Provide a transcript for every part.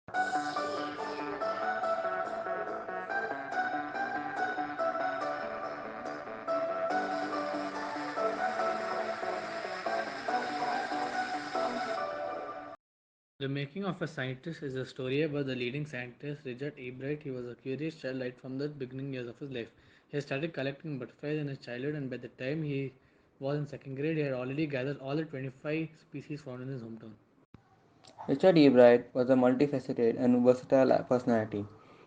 The Making of a Scientist is a story about the leading scientist Richard E. Bright. He was a curious child right from the beginning years of his life. He started collecting butterflies in his childhood, and by the time he was in second grade, he had already gathered all the 25 species found in his hometown. Richard E. Bright was a multifaceted and versatile personality.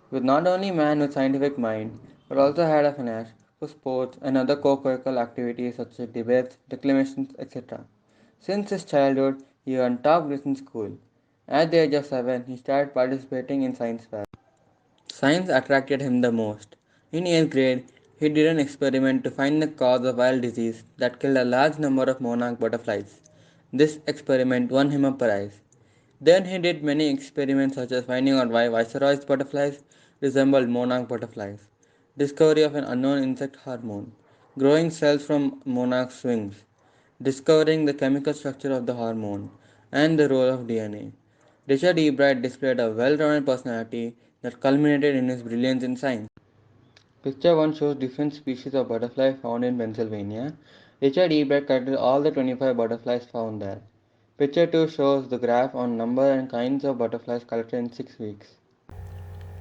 He was not only a man with scientific mind, but also had a finesse for sports and other co-curricular activities such as debates, declamations, etc. Since his childhood, he earned top grades in school. At the age of 7, he started participating in science fairs. Science attracted him the most. In 8th grade, he did an experiment to find the cause of wild disease that killed a large number of monarch butterflies. This experiment won him a prize. Then he did many experiments such as finding out why viceroy's butterflies resembled monarch butterflies, discovery of an unknown insect hormone, growing cells from monarch's wings, discovering the chemical structure of the hormone, and the role of DNA. Richard E. Bright displayed a well-rounded personality that culminated in his brilliance in science. Picture 1 shows different species of butterfly found in Pennsylvania. Richard E. Bright collected all the 25 butterflies found there. Picture 2 shows the graph on number and kinds of butterflies collected in 6 weeks.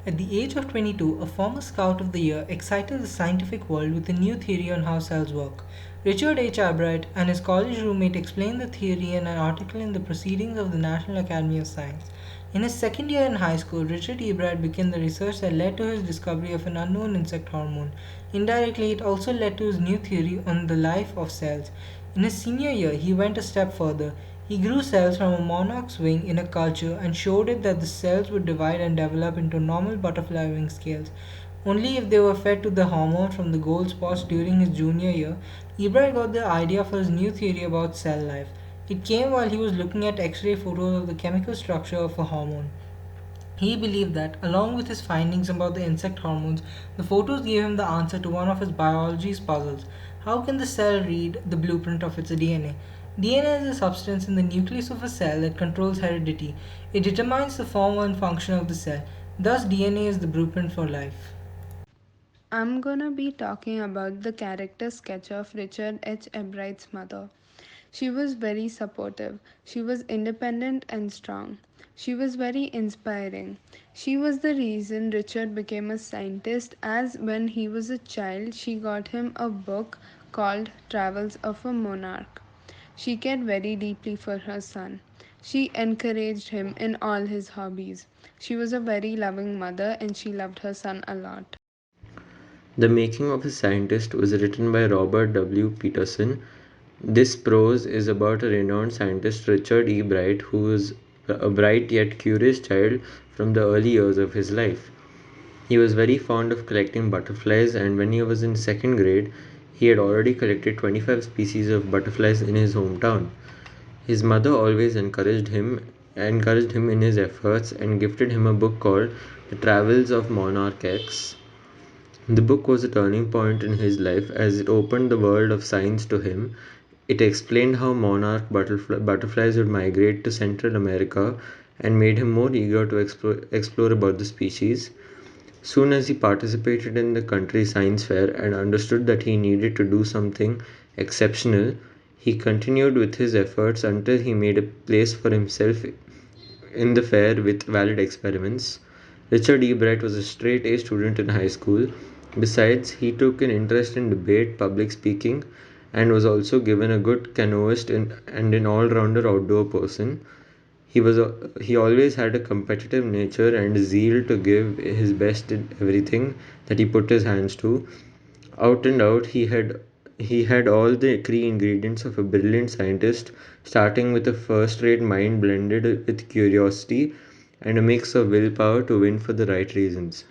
At the age of 22, a former Scout of the Year excited the scientific world with a new theory on how cells work. Richard H. Albright and his college roommate explained the theory in an article in the Proceedings of the National Academy of Science. In his second year in high school, Richard E. Bright began the research that led to his discovery of an unknown insect hormone. Indirectly, it also led to his new theory on the life of cells. In his senior year, he went a step further. He grew cells from a monarch's wing in a culture and showed it that the cells would divide and develop into normal butterfly wing scales only if they were fed to the hormone from the gold spots during his junior year. Ebright got the idea for his new theory about cell life. It came while he was looking at X-ray photos of the chemical structure of a hormone. He believed that, along with his findings about the insect hormones, the photos gave him the answer to one of his biology's puzzles. How can the cell read the blueprint of its DNA? DNA is a substance in the nucleus of a cell that controls heredity. It determines the form and function of the cell. Thus, DNA is the blueprint for life. I'm gonna be talking about the character sketch of Richard H. Ebright's mother. She was very supportive. She was independent and strong. She was very inspiring. She was the reason Richard became a scientist, as when he was a child, she got him a book called Travels of a Monarch. She cared very deeply for her son. She encouraged him in all his hobbies. She was a very loving mother and she loved her son a lot. The Making of a Scientist was written by Robert W. Peterson. This prose is about a renowned scientist, Richard E. Bright, who was a bright yet curious child from the early years of his life. He was very fond of collecting butterflies, and when he was in second grade, he had already collected 25 species of butterflies in his hometown. His mother always encouraged him in his efforts and gifted him a book called The Travels of Monarch X. The book was a turning point in his life as it opened the world of science to him. It explained how monarch butterflies would migrate to Central America and made him more eager to explore about the species. Soon as he participated in the country's science fair and understood that he needed to do something exceptional, he continued with his efforts until he made a place for himself in the fair with valid experiments. Richard E. Bright was a straight A student in high school. Besides, he took an interest in debate, public speaking, and was also given a good canoeist and an all-rounder outdoor person. He always had a competitive nature and zeal to give his best in everything that he put his hands to. Out and out, he had all the three ingredients of a brilliant scientist, starting with a first-rate mind blended with curiosity and a mix of willpower to win for the right reasons.